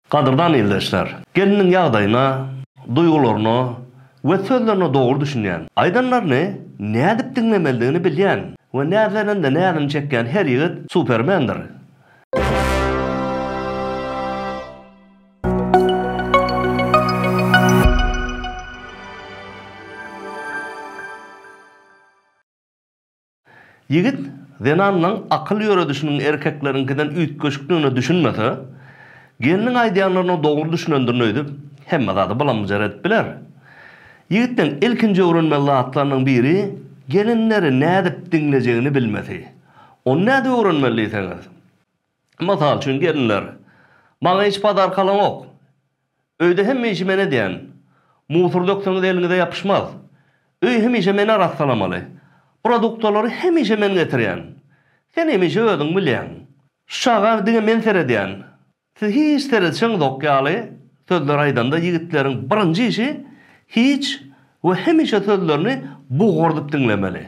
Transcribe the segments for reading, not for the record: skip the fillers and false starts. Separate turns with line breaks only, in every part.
Qadırdan ildeşler, gelinin ýagdaýyna, duýgularyna we sözlerine doğru düşünýän, aýdanlaryny nädip dinlemeligini bilýän we näzerinde nädini çekýän her ýigit Supermandir. Ýigit Zenan'ın akıl ýöredişiniň erkeklerinkinden üýtgeşikligini düşünmese, gelinin aýdýanlaryny doğru düşünendirini öýdüp, hemme zady bulanmajar edip biler. Ýigitden ilkinji öwrenmeli zatlarynyň biri gelinleri nädip dinlejegini bilmesi. Onu näde öwrenmeli diýseňiz? Masal üçin gelinler, maňa hiç padar kalamok. Öýde hemme işi mene diýen, mutur dökseňiz eliňize ýapyşmaz. Öý hemişe mene rastalamaly. Produktolary hemişe men getirýän. Sen hemişe ödüň bilýän. Şaga diňe men serediýän. Siz hiç seredişiň dok ýaly sözler aýdanda ýigitleriň birinji işi hiç we hemişe sözlerini buğurdup dinlemeli.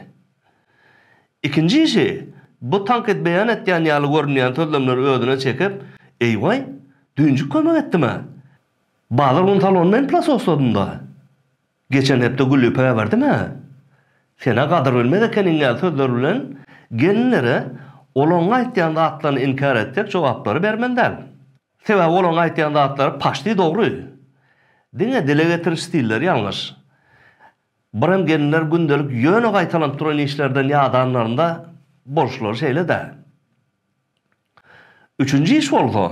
İkinji işi bu tanqid beýan etýän ýaly görünýän sözlemleri ödüne çekip, "Eýway, düňjük kömek etdime? Bazyr untalondan plas osladymda. Geçen hepde gülüp berdime? Sena gadyr bilmede keniň sözler bilen gelinlere olaňa aýtýan zatlaryny inkar etdik, jogaplary bermendäl. Sebäbi olaňa aýtýan zatlary paşdy dogry. Diňe dile getiriş stilleri ýalňyş. Biram gelinler gündelik ýöne gaýtalanıp duran işlerden ýadanlarynda bolşulary şeýle-de. Üçünji iş bolsa,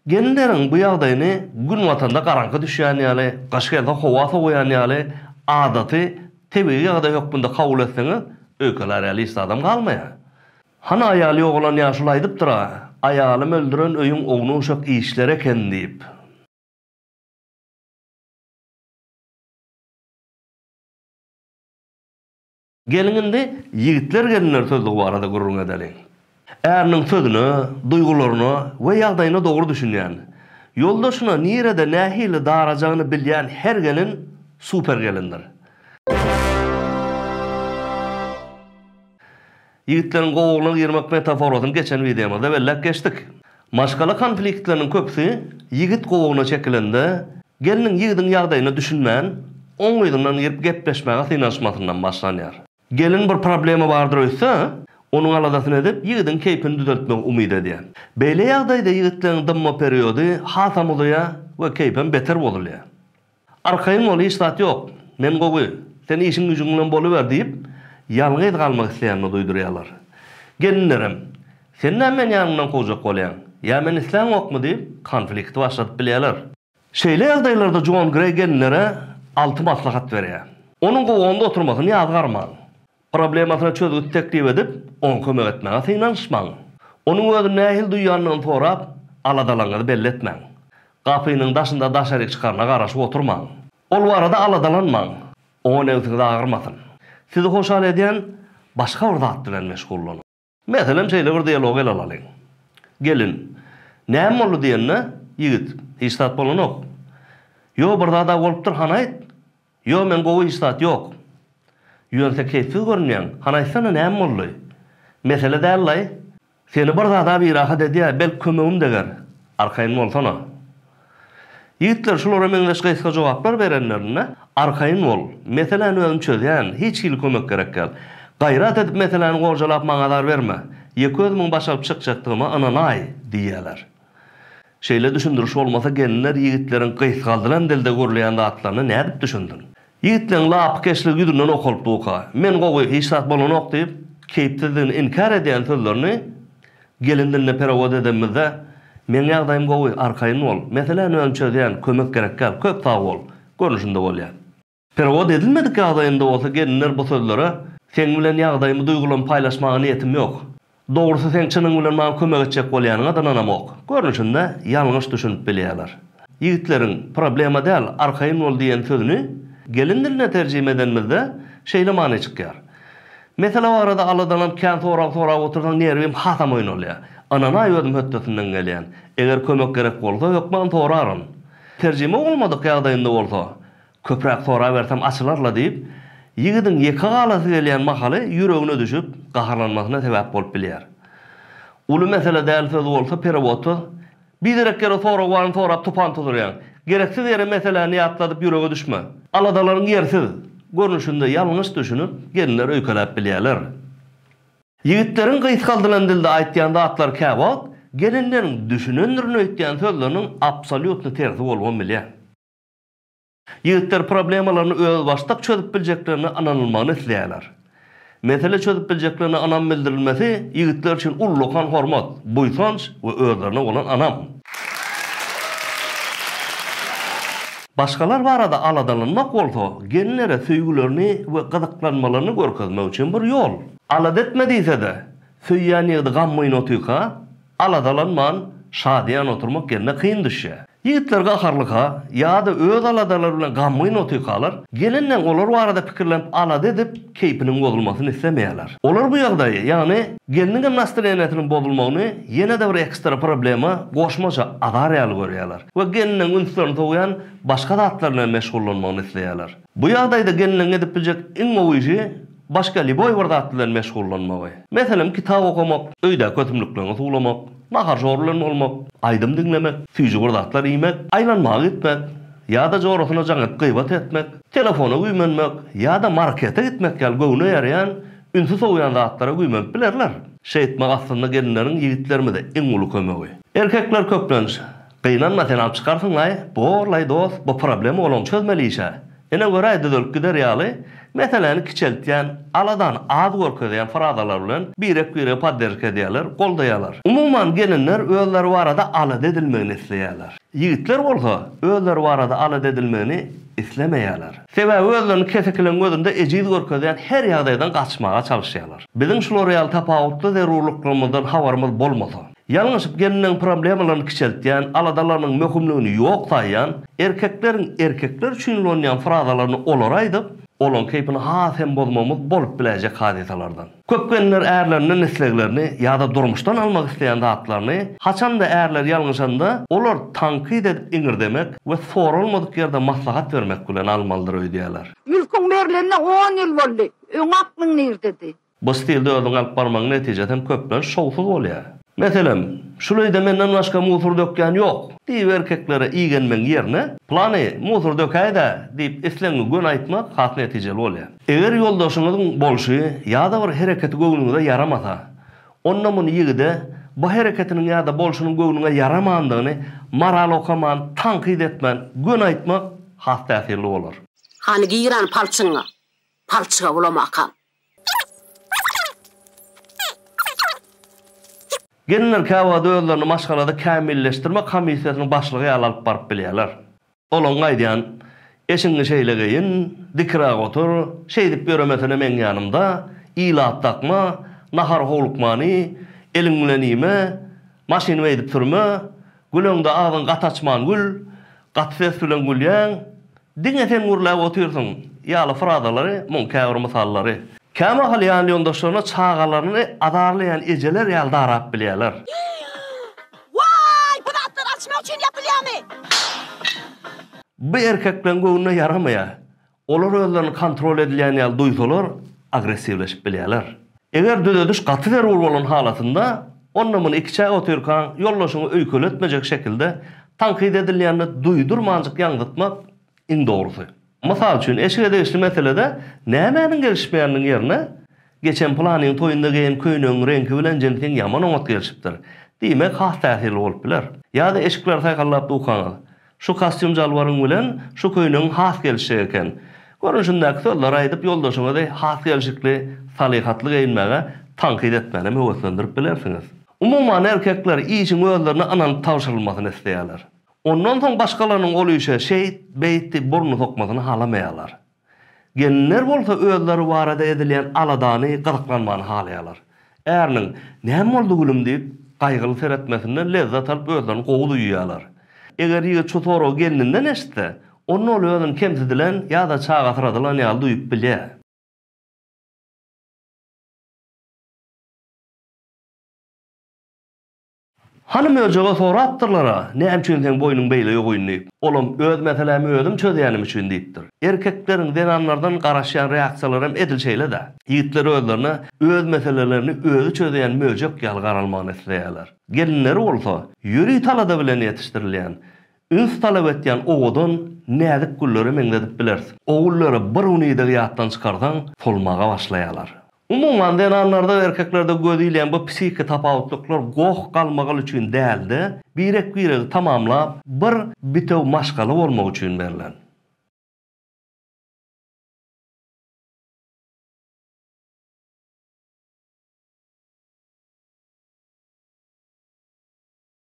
gelinleriň bu ýagdaýyny gün watanda garaňky düşýän ýaly, gaşgada howa sowaýan ýaly adaty tebiği ýagdaý ýokmunda kabul etseňiz, öýkeler ýaly adam galmaýar. Hana aýaly oglan ýaşul aýdyp dura, aýalym öldüren öýüň ogny uşak işlere eken diýip. Gelininde ýigitler gelinler sözlügi barada gurrun edeli. Erniň sözüni, duýgularyny we ýagdaýyny dogry düşünýän, ýoldaşyna nirede nähili darajagyny bilýän her gelin super gelindir. Ýigitleriň gowulyny girmek metaforasyny geçen videomda bellek geçdik. Maşgala konfliktleriniň köpsi ýigit gowulyna çekilende, geliniň ýigidin ýagdaýyny düşünmän, oňydan girip gepleşmäge synaşmasyndan başlanýar. Gelin bir problemi bardyr öýse, onuň aladasyny edip ýigidin keýpini düzeltmek umyt edýär. Beýle ýagdaýda ýigitleriň dymma periody hasam bolýar we keýpem beter bolýar. Arkaýyn ol işlat ýok, men gowy, sen işiň güjüň bilen boluber diýip, ýalňyz galmak isleýänini duýdurýarlar. Gelinlerim, sen näme ýanyndan gowjak bolýan? Ya men isläň okmy diýip konflikti başlatyp bilýärler. Şeýle ýagdaýlarda John Gray gelinlere 6 maslahat berýär. Onuň gowunda oturmasyny ýazgarmaň. Problemasyny çözüp teklip edip, onu kömek etmäge synaşmaň. Onuň özüne nähil duýýanyny sorap, aladalaňyzy belli etmäň. Gapynyň daşynda daşaryk çykarna garaşyp oturmaň. Ol barada aladalanmaň. Onu öňüňizde agyrmasyn. Sizi hoşal edýän başga bir zat bilen meşgullanyň. Meselem şeýle bir dialog alalyň. Gelin, näme boldy diýende, ýigit, istat bolanok. Yo bir zada bolupdyr, hana aýt. Yo men gowy istat ýok. Ýönse keýpsiz görünýän, hana aýtsana näme boldy? Mesele däl, seni bir zada bir rahat edýär, bel kömegim deger. Arkaýyn bolsana. Ýigitler şolara meňzeşge jogaplar berenlerine arkaýyn bol. Meseleni özüm çözýän, hiç hili kömek gerekkel. Gaýrat edip meseleni gorjalap maňa dar berme. Ýeki özümiň başaryp çykjakdygyma ananaý diýýärler. Şeýle düşündiriş bolmasa gelinler ýigitleriň gysgaldyran dilde görülýän zatlaryny nädip düşündün? Ýigitleriň lap keşli güdünden okulyp duka. Men gowy hiçat bolanok diýip keýpsizligini inkar edýän sözlerini gelin diline perawod edemizde men ýagdaýym gowy, arkaýyn bol. Meseleni özüm çözýän, kömek gerekkel, köp sag bol. Görnüşinde bolýar. Perawod edilmedik ýagdaýynda bolsa gelinler bu sözlere sen bilen ýagdaýymy duýgulamy paýlaşmagy niýetim ýok. Dogrusu sen çynyň bilen maňa kömek etjek bolýanyňa dananamok. Görnüşinde ýalňyş düşünüp bilýärler. Ýigitleriň problema däl, arkaýyn bol diýen sözüni gelin diline terjime edenmizde şeýle many çykýar. Mesela arada aladalan kän sorak oturdan nerwim hasam oýnalýar. Ananaý özüm höttesinden gelýän. Eger kömek gerek bolsa ýokman soraryn. Terjime bolmadyk ýagdaýynda bolsa, köpräk sora bersem açylarla diýip, ýigidin ýeka galasy gelýän mahaly ýüregine düşüp, gaharlanmasyna sebäp bolup bilýär. Uly mesele däl söz bolsa perawod Bir direk kere sonra tupan tuturayan. Gereksiz yere meseleni atladıp yüreğe düşme. Aladaların yersiz. Görünüşünde yanlış düşünüp gelinler öykölep bilýärler. Yigitlerin gıys kaldılan dilde aýtýanda atlar käbak, gelinlerin düşünendirini öýtýän sözlerinin absolutny tersi bolgan bilýär. Yigitler problemalaryny öz başlap çözüp biljeklerini ananylmagyny isleýärler. Mesele çözüp biljeklerini anan bildirilmesi yigitler için ullukan hormat, buýsanç we özlerine olan anam. Başkalar barada aladalanmak bolsa, gelinlere söýgülerini we gyzyklanmalaryny görkezmek üçin bir ýol. Alad etmediyse de, söýýän ýerde gammaýyn otyka, aladalanman, şadyan oturmak gelene kıyın düşýär. Yigitler gaharlyka ýa-da öz aladalary bilen gammaýyn otykalar, gelinden olar barada pikirlenip alad edip keypiniň bozulmasyny islemeýärler. Olar bu ýagdaýy, ýagny geliniň nastyreniyetiniň bozulmagyny ýene-de bir ekstra problema, goşmaça agariýaly görýärler we geliniň ünslerini toýan başga zatlar bilen meşgullanmagyny isleýärler. Bu ýagdaýda geliniň edip biljek iň oýjy başka liboy bir zat bilen meşgullanmagy. Meselem kitap okumak, öýde kötümliklerini suwlamak, nahar jorlaryny olmak, aýdym dinlemek, süýjü zatlar iýmek, aýlanmagy gitmek, ýa-da jorasyna jaňyp gıýbat etmek, telefona güýmenmek, ýa-da markete gitmek ýaly göwüne ýaraýan ünsüz oýan zatlara güýmenip bilerler. Şeýtmek aslynda gelinleriň ýigitlerime de iň uly kömegi. Erkekler köplenç, gynanma sen alyp çykarsyň, borlay dost, bu problemi olan çözmeliýse. Ene göre aýdyldyk gider ýaly, meseleni kiçeltýän, aladan az görkezýän fradalar bilen birek padderk edýärler, goldaýarlar. Umuman gelinler özleri barada alad edilmegini isleýärler. Yigitler bolsa özleri barada alad edilmegini islemeýärler. Sebäbi özlerini kesekilen gözünde ejiz görkezýän her ýagdaýdan gaçmaga çalışýarlar. Bizim şular ýaly tapawutly zerurluklarymyzdan habarymyz bolmasa, yalňyşyp geliniň problemalaryny kiçeltýän, aladalarynyň möhümligini ýok saýan, erkekler üçin ýollanýan frazalaryny olar aýdyp, olan keypini hasem bozmamız bolup bilecek hadisalardan. Köp gelinler erlerinin isleglerini ýa-da durmuşdan almak isleýän zatlaryny, haçan da erler ýalňyşanda olar tankyd edip iňirdemek we sorulmadyk ýerde maslahat bermek bilen almalydyr öýdýärler.
Ülküň berlenine 10 ýyl boldy. Öň aklyň nerede?
Bu stilde özüň alyp barmagyň netijeden köpler şowsuz bolýar. Meselem, şulayda menden başka musur dökýän ýok. Diýip erkeklere iýgenmeň ýerine, plany musur dökäýde diýip isleňi gün aýtmak has netijeli bolýar. Eger ýoldaşyňyzyň bolşy ýa-da bir hereketi göwnüňde yaramasa, onda muny ýigide bu hereketiniň ýa-da bolşynyň göwnüňe yaramagandygyny maral okaman, tankyd etmen, gün aýtmak has täsirli bolar.
Hani giýran palçyga bulamakam.
Gelinler käwada özlerini maşgalada kämilleşdirmek komissiýasynyň başlygy alyp baryp bilýärler. Olaň aýdýan, eşiňi şeýlegeýin, dikra otur, şeýdip beremesine men ýanymda, ilat takma, nahar howlukmany, eliň bilen ime, maşyny edip turma, gülüňde agyň gataçman gül, gatfes bilen gülýän, diňe sen gurlap oturýarsyň. Ýaly frazalary, muň käwir mysallary. Käme halyan ýoldaşlaryna çağalaryny adarlayan ejeler ýalda arap bilýärler.
Vay, bu zatlar açmak üçin ýapylýarmy?
Bu erkekleň göwnüne yaramaýar. Olar özlerini kontrol edilýän ýaly duýsalar, agressivleşip bilýärler. Eger düdediş gaty zerur bolan halatynda, ondan iki çay otyrkan ýoldaşyny öýkeletmejek şekilde tankyd edilýänini duýdurmanjyk ýaňdytmak iň dogrusy. Masal üçin eşige degişli meselede nämäniň gelişmeýändiň ýerine geçen planyň toýunda geýen köýnüň rengi bilen jentiň ýaman oňat gelişipdir. Diýmek has täsirli bolup biler. Ýa-da eşikler saýkallap duýkany. Şu kostyum jalwaryň bilen şu köýnüň has gelişigi eken. Görünüşindäki sözler aýdyp ýoldaşyňa da has gelişikli, salihatly geýinmäge tankyd etmeni möhütlendirip bilersiňiz. Umuman erkekler işin özlerine ananyp tawşyrylmasyny isleýärler. Ondan soň başgalarynyň olýuşa beýtdi burnu sokmasyny halamaýarlar. Gelinler bolsa özleri barada edilýän aladany gyzyklanmany halaýarlar. Erniň näme boldy gülüm diýip gaýgyly seretmesinden lezzet alyp özlerini gowy duýýarlar. Eger ýigit şu soro gelininden eşitse, onu ol özüni kemsidilen ýa-da çağa syradylan ýaly duýup bilýär. Hanım öjege sorapdyrlara, "Näme üçin sen boynuň beýle ýoguýyn?" diýip. Olam öz meselemi özüm çözeýänim üçin diýipdir. Erkekleriň denanlardan garaşýan reaksiýalar hem edilşeýle-de. Ýigitler özlerine öz meselelerini özü çözeýän möjek ýaly garalmagyny isleýärler. Gelinleri bolsa, ýüri talada bilen ýetişdirilýän, üns talap etýän owadan näzik gulları meňledip bilersiň. O gullary bir unyda ýatdan çykardan solmaga başlaýarlar. Umuman denanlarda erkeklerde gözüýlen bu psiki tapawutluklar goh galmagal üçin däldi, birek tamamlap bir bitew maşgaly bolmak üçin berilen.